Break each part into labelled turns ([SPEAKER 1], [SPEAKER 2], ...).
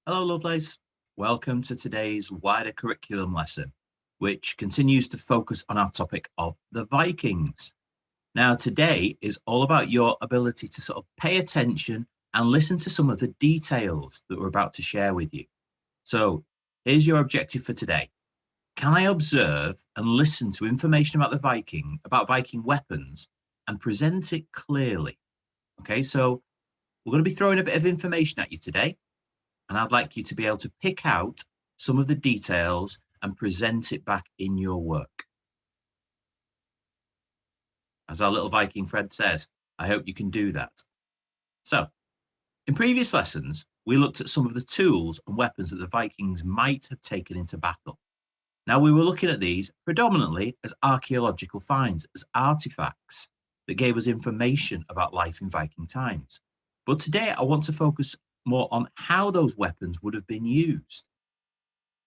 [SPEAKER 1] Hello, Lovelace. Welcome to today's wider curriculum lesson, which continues to focus on our topic of the Vikings. Now, today is all about your ability to sort of pay attention and listen to some of the details that we're about to share with you. So, here's your objective for today. Can I observe and listen to information about Viking weapons, and present it clearly? Okay, so we're going to be throwing a bit of information at you today, and I'd like you to be able to pick out some of the details and present it back in your work. As our little Viking friend says, I hope you can do that. So, in previous lessons, we looked at some of the tools and weapons that the Vikings might have taken into battle. Now, we were looking at these predominantly as archaeological finds, as artifacts that gave us information about life in Viking times. But today, I want to focus more on how those weapons would have been used.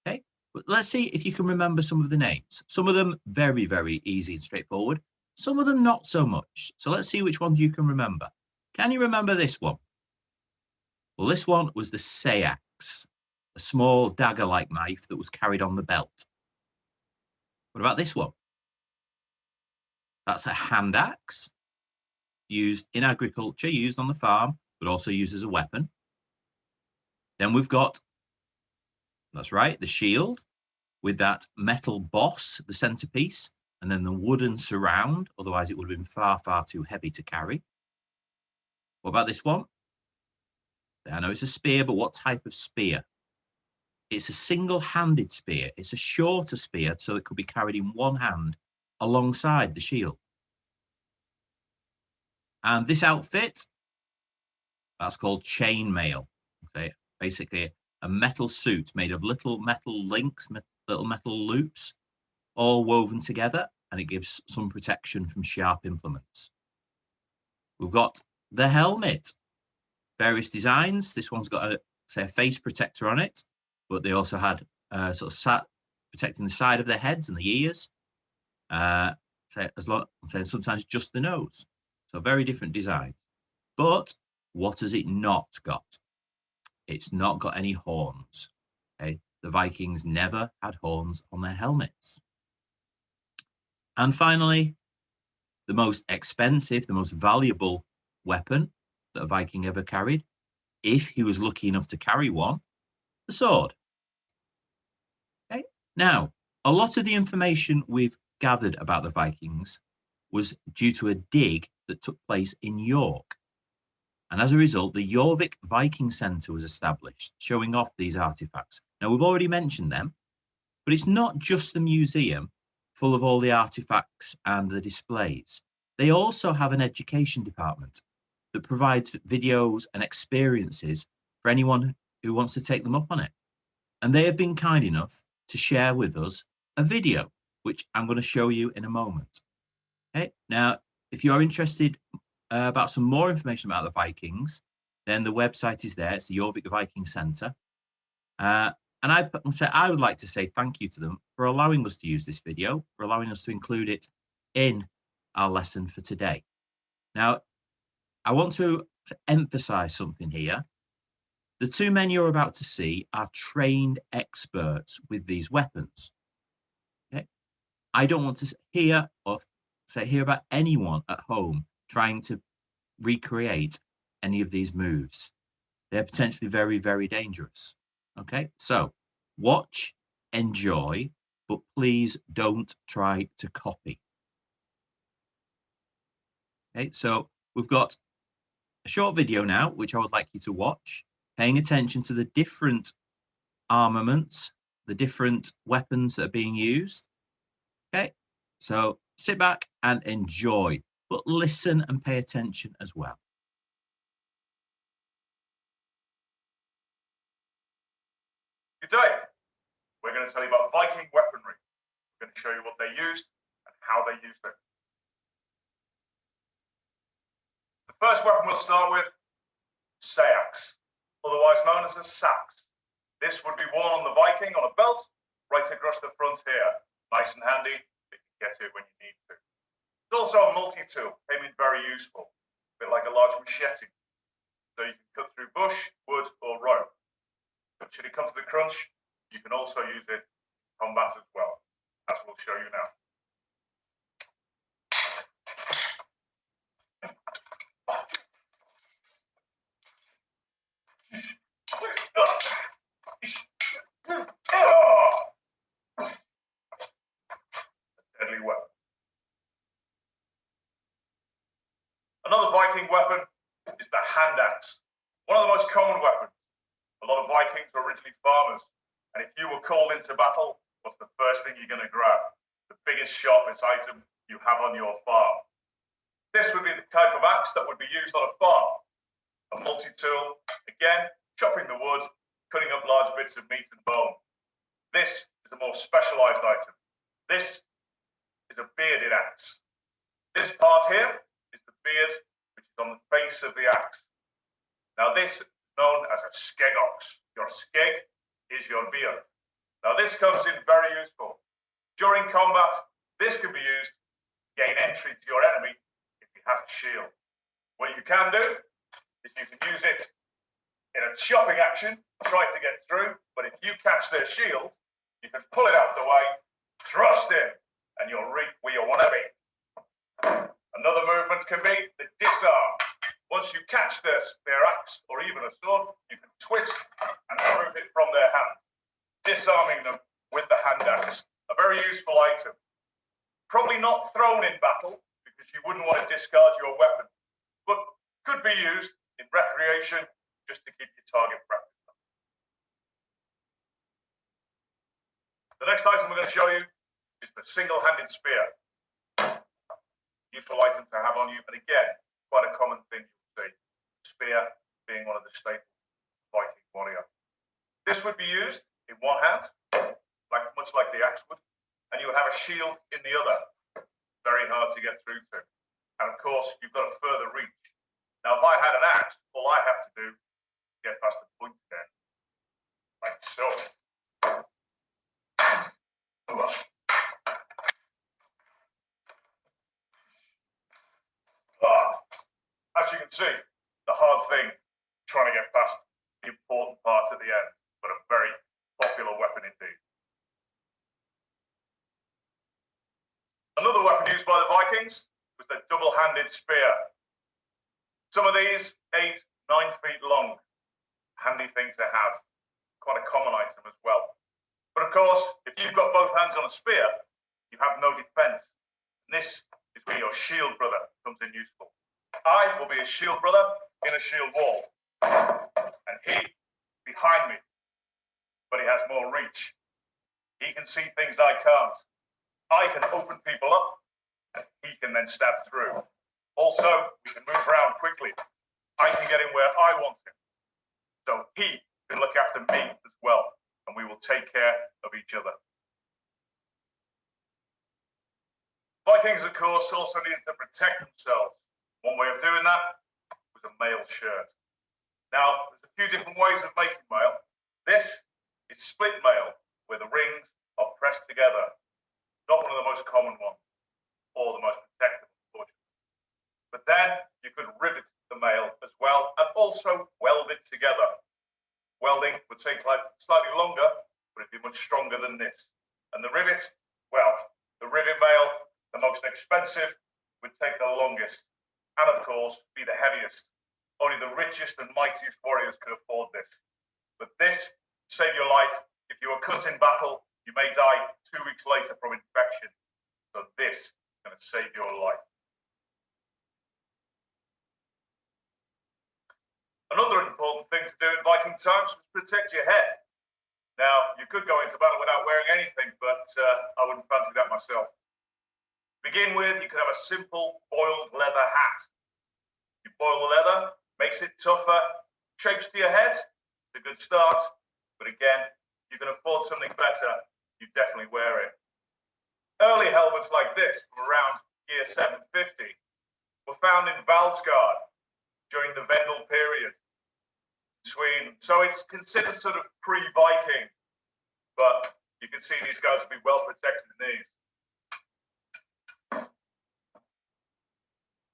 [SPEAKER 1] Okay, but let's see if you can remember some of the names. Some of them very, very easy and straightforward. Some of them not so much. So let's see which ones you can remember. Can you remember this one? Well, this one was the seax, a small dagger-like knife that was carried on the belt. What about this one? That's a hand axe, used in agriculture, used on the farm, but also used as a weapon. Then we've got, that's right, the shield with that metal boss, the centerpiece, and then the wooden surround. Otherwise, it would have been far, far too heavy to carry. What about this one? I know it's a spear, but what type of spear? It's a single-handed spear. It's a shorter spear, so it could be carried in one hand alongside the shield. And this outfit, that's called chainmail. Okay, basically a metal suit made of little metal links, little metal loops, all woven together, and it gives some protection from sharp implements. We've got the helmet, various designs. This one's got a face protector on it, but they also had protecting the side of their heads and the ears. Sometimes just the nose. So very different designs. But what has it not got? It's not got any horns. Okay, the Vikings never had horns on their helmets. And finally, the most expensive, the most valuable weapon that a Viking ever carried, if he was lucky enough to carry one, the sword. Okay. Now, a lot of the information we've gathered about the Vikings was due to a dig that took place in York. And as a result, the Viking Centre was established, showing off these artifacts. Now, we've already mentioned them, but it's not just the museum full of all the artifacts and the displays. They also have an education department that provides videos and experiences for anyone who wants to take them up on it. And they have been kind enough to share with us a video, which I'm going to show you in a moment. Okay. Now, if you're interested about some more information about the Vikings, then the website is there. It's the Viking Centre. And I would like to say thank you to them for allowing us to use this video, for allowing us to include it in our lesson for today. Now, I want to emphasize something here. The two men you're about to see are trained experts with these weapons. Okay? I don't want to hear about anyone at home trying to recreate any of these moves. They're potentially very, very dangerous. Okay, so watch, enjoy, but please don't try to copy. Okay, so we've got a short video now, which I would like you to watch, paying attention to the different armaments, the different weapons that are being used. Okay, so sit back and enjoy, but listen and pay attention as well.
[SPEAKER 2] Good day. We're going to tell you about Viking weaponry. We're going to show you what they used and how they used it. The first weapon we'll start with, seax, otherwise known as a sax. This would be worn on the Viking on a belt right across the front here. Nice and handy, you can get it when you need to. It's also a multi-tool, came in very useful, a bit like a large machete. So you can cut through bush, wood or rope. The crunch, you can also use it in combat as well, as we'll show you now. Deadly weapon. Another Viking weapon is the hand axe. One of the most common weapons. A lot of Vikings were originally farmers, and if you were called into battle, what's the first thing you're going to grab? The biggest, sharpest item you have on your farm. This would be the type of axe that would be used on a farm. A multi-tool, again, chopping the wood, cutting up large bits of meat and bone. This is a more specialized item. This is a bearded axe. This part here is the beard, which is on the face of the axe. Now this is known as a skegox. Your skeg is your beard. Now this comes in very useful. During combat, this can be used to gain entry to your enemy if he has a shield. What you can do is you can use it in a chopping action, try to get through, but if you catch their shield, you can pull it out of the way, thrust in, and you'll reap where you want to be. Another movement can be the disarm. Once you catch their axe or even a sword, you can twist and remove it from their hand, disarming them with the hand axe. A very useful item. Probably not thrown in battle because you wouldn't want to discard your weapon, but could be used in recreation just to keep your target practice up. The next item we're going to show you is the single-handed spear. Useful item to have on you, but again, quite a common thing you'll see. Spear being one of the staples of Viking warrior. This would be used in one hand, much like the axe would, and you would have a shield in the other. Very hard to get through to. And of course, you've got a further reach. Now, if I had an axe, all I have to do is get past the point there, like so. As you can see, the hard thing, trying to get past the important part at the end, but a very popular weapon indeed. Another weapon used by the Vikings was the double-handed spear. Some of these 8, 9 feet long. Handy thing to have. Quite a common item as well. But of course, if you've got both hands on a spear, you have no defense. And this is where your shield brother comes in useful. I will be a shield brother in a shield wall. And he, behind me, but he has more reach. He can see things I can't. I can open people up, and he can then stab through. Also, we can move around quickly. I can get him where I want him. So he can look after me as well, and we will take care of each other. Vikings, of course, also needed to protect themselves. One way of doing that was a mail shirt. Now, there's a few different ways of making mail. This is split mail, where the rings are pressed together. Not one of the most common ones, or the most protective, unfortunately. But then you could rivet the mail as well, and also weld it together. Welding would take slightly longer, but it'd be much stronger than this. And the rivet, well, the rivet mail, the most expensive, would take the longest, and of course, be the heaviest. Only the richest and mightiest warriors could afford this. But this saved your life. If you were cut in battle, you may die 2 weeks later from infection. So this is going to save your life. Another important thing to do in Viking times was protect your head. Now, you could go into battle without wearing anything, but I wouldn't fancy that myself. To begin with, you could have a simple boiled leather hat. You boil the leather, makes it tougher, shapes to your head. It's a good start, but again, you can afford something better, you definitely wear it. Early helmets like this from around year 750 were found in Valsgard during the Vendel period in Sweden. So it's considered sort of pre-Viking, but you can see these guys will be well protected in these.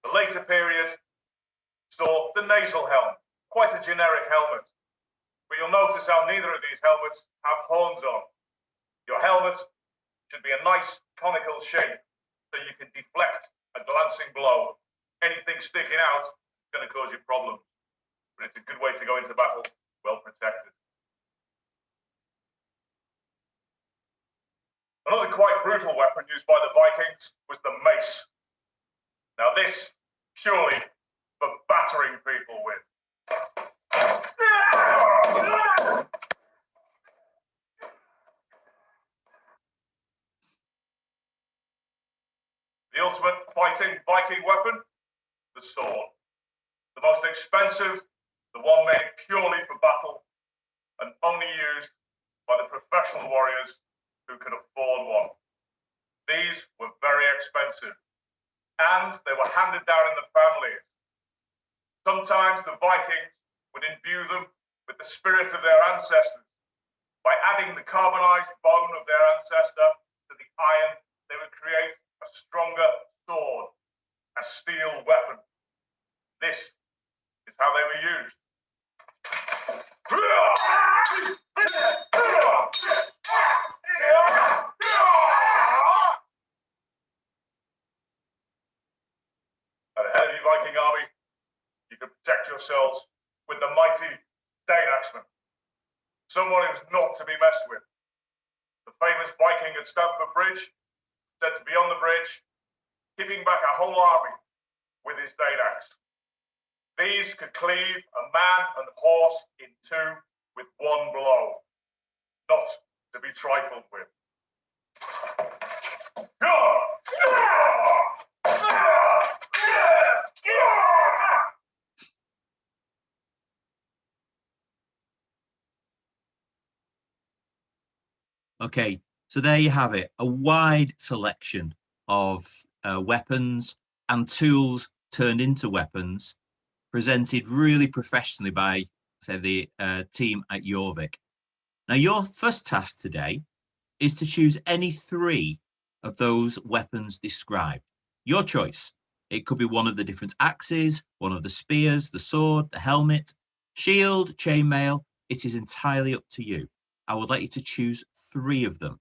[SPEAKER 2] The later period saw the nasal helm, quite a generic helmet. But you'll You'll notice how neither of these helmets have horns on. Your helmet should be a nice conical shape so you can deflect a glancing blow. Anything sticking out is going to cause you problems, but it's a good way to go into battle, well protected. Another quite brutal weapon used by the Vikings was the mace. Now this, purely for battering people with. The ultimate fighting Viking weapon, the sword. The most expensive, the one made purely for battle, and only used by the professional warriors who could afford one. These were very expensive, and they were handed down in the families. Sometimes the Vikings would imbue them with the spirit of their ancestors. By adding the carbonized bone of their ancestor to the iron, they would create a stronger sword, a steel weapon. This is how they were used. At the head of your Viking army, you could protect yourselves with the mighty Dane axeman, someone who's not to be messed with. The famous Viking at Stamford Bridge, said to be on the bridge, keeping back a whole army with his Dane axe. These could cleave a man and horse in two with one blow, not to be trifled with.
[SPEAKER 1] Okay, so there you have it, a wide selection of weapons and tools turned into weapons, presented really professionally by, say, the team at Jorvik. Now, your first task today is to choose any three of those weapons described. Your choice. It could be one of the different axes, one of the spears, the sword, the helmet, shield, chainmail. It is entirely up to you. I would like you to choose three of them.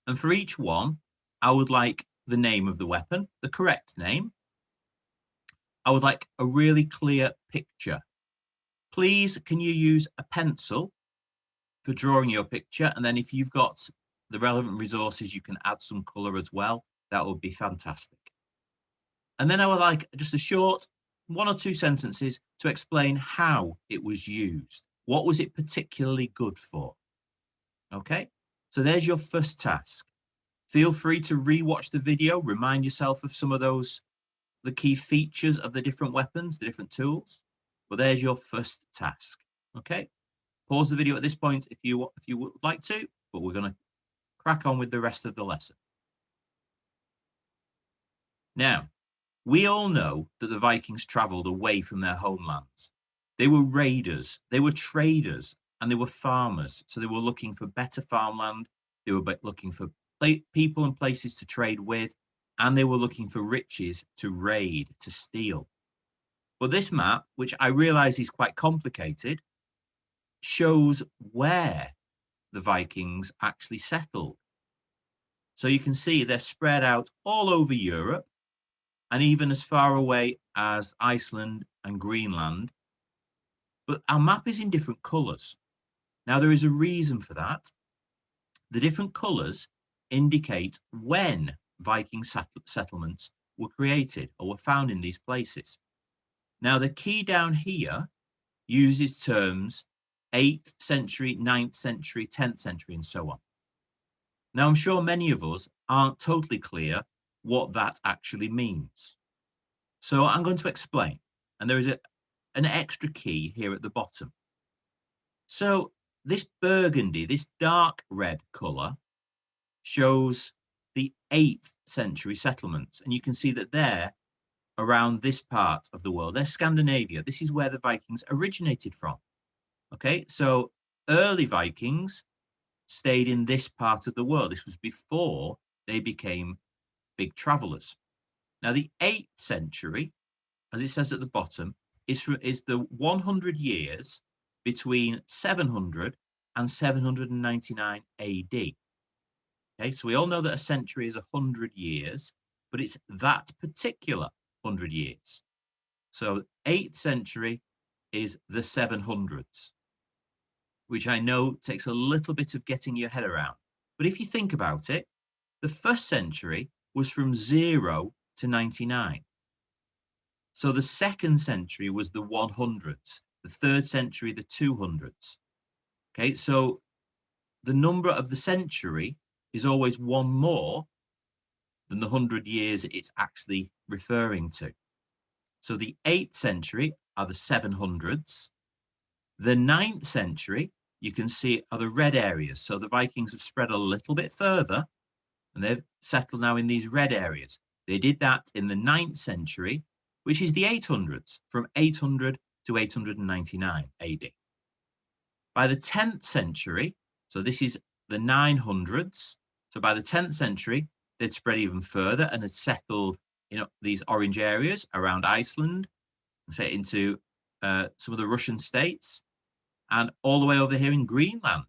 [SPEAKER 1] And for each one, I would like the name of the weapon, the correct name. I would like a really clear picture. Please, can you use a pencil for drawing your picture? And then if you've got the relevant resources, you can add some color as well. That would be fantastic. And then I would like just a short 1 or 2 sentences to explain how it was used. What was it particularly good for? Okay, so there's your first task. Feel free to rewatch the video, remind yourself of some of those, the key features of the different weapons, the different tools. But there's your first task. Okay, pause the video at this point if you would like to, but we're going to crack on with the rest of the lesson. Now, we all know that the Vikings traveled away from their homelands. They were raiders, they were traders, and they were farmers. So they were looking for better farmland. They were looking for people and places to trade with, and they were looking for riches to raid, to steal. But this map, which I realize is quite complicated, shows where the Vikings actually settled. So you can see they're spread out all over Europe, and even as far away as Iceland and Greenland. But our map is in different colors. Now, there is a reason for that. The different colors indicate when Viking settlements were created or were found in these places. Now, the key down here uses terms 8th century, 9th century, 10th century, and so on. Now, I'm sure many of us aren't totally clear what that actually means. So I'm going to explain. And there is an extra key here at the bottom. So this burgundy, this dark red color, shows the 8th century settlements. And you can see that they're around this part of the world. They're Scandinavia. This is where the Vikings originated from. Okay, so early Vikings stayed in this part of the world. This was before they became big travelers. Now, the 8th century, as it says at the bottom, is the 100 years between 700 and 799 AD. Okay, so we all know that a century is 100 years, but it's that particular 100 years. So 8th century is the 700s, which I know takes a little bit of getting your head around. But if you think about it, the 1st century was from 0 to 99. So the 2nd century was the 100s, the 3rd century, the 200s. Okay, so the number of the century is always one more than the 100 years it's actually referring to. So the 8th century are the 700s. The 9th century, you can see, are the red areas. So the Vikings have spread a little bit further and they've settled now in these red areas. They did that in the 9th century, which is the 800s, from 800 to 899 AD. By the 10th century, so this is the 900s, so by the 10th century, they'd spread even further and had settled in these orange areas around Iceland, say into some of the Russian states, and all the way over here in Greenland.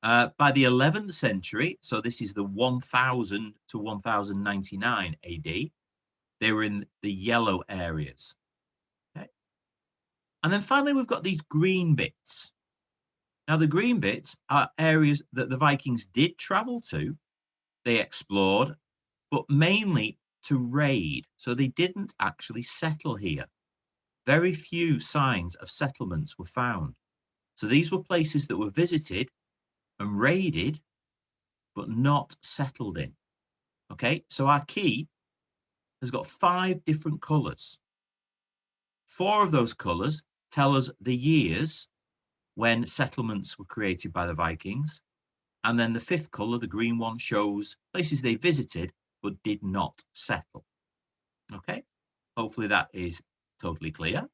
[SPEAKER 1] By the 11th century, so this is the 1000 to 1099 AD, they were in the yellow areas. Okay. And then finally, we've got these green bits. Now, the green bits are areas that the Vikings did travel to, they explored, but mainly to raid. So they didn't actually settle here. Very few signs of settlements were found. So these were places that were visited and raided, but not settled in. Okay, so our key has got 5 different colours. 4 of those colours tell us the years when settlements were created by the Vikings. And then the 5th colour, the green one, shows places they visited but did not settle. Okay, hopefully that is totally clear,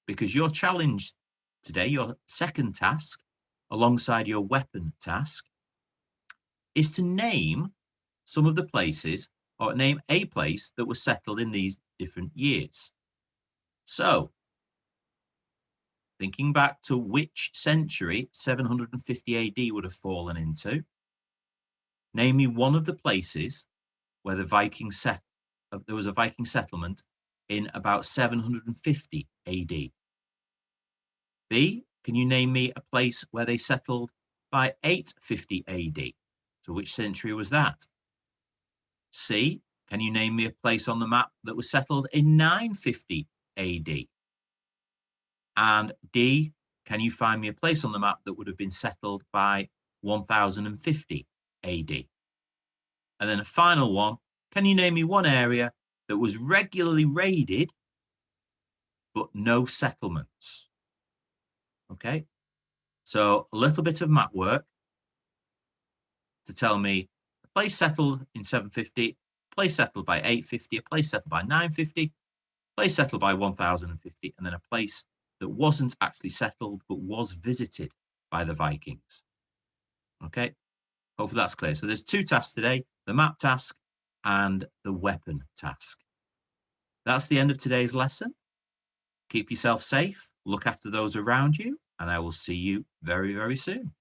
[SPEAKER 1] because your challenge today, your second task, alongside your weapon task, is to name some of the places, or name a place that was settled in these different years. So, thinking back to which century 750 AD would have fallen into, name me one of the places where the there was a Viking settlement in about 750 AD. B, can you name me a place where they settled by 850 AD? So which century was that? C, can you name me a place on the map that was settled in 950 AD? And D, can you find me a place on the map that would have been settled by 1050 AD? And then a final one, can you name me one area that was regularly raided, but no settlements? Okay, so a little bit of map work to tell me a place settled in 750, a place settled by 850, a place settled by 950, a place settled by 1050, and then a place that wasn't actually settled, but was visited by the Vikings. Okay, hopefully that's clear. So there's 2 tasks today, the map task and the weapon task. That's the end of today's lesson. Keep yourself safe, look after those around you, and I will see you very, very soon.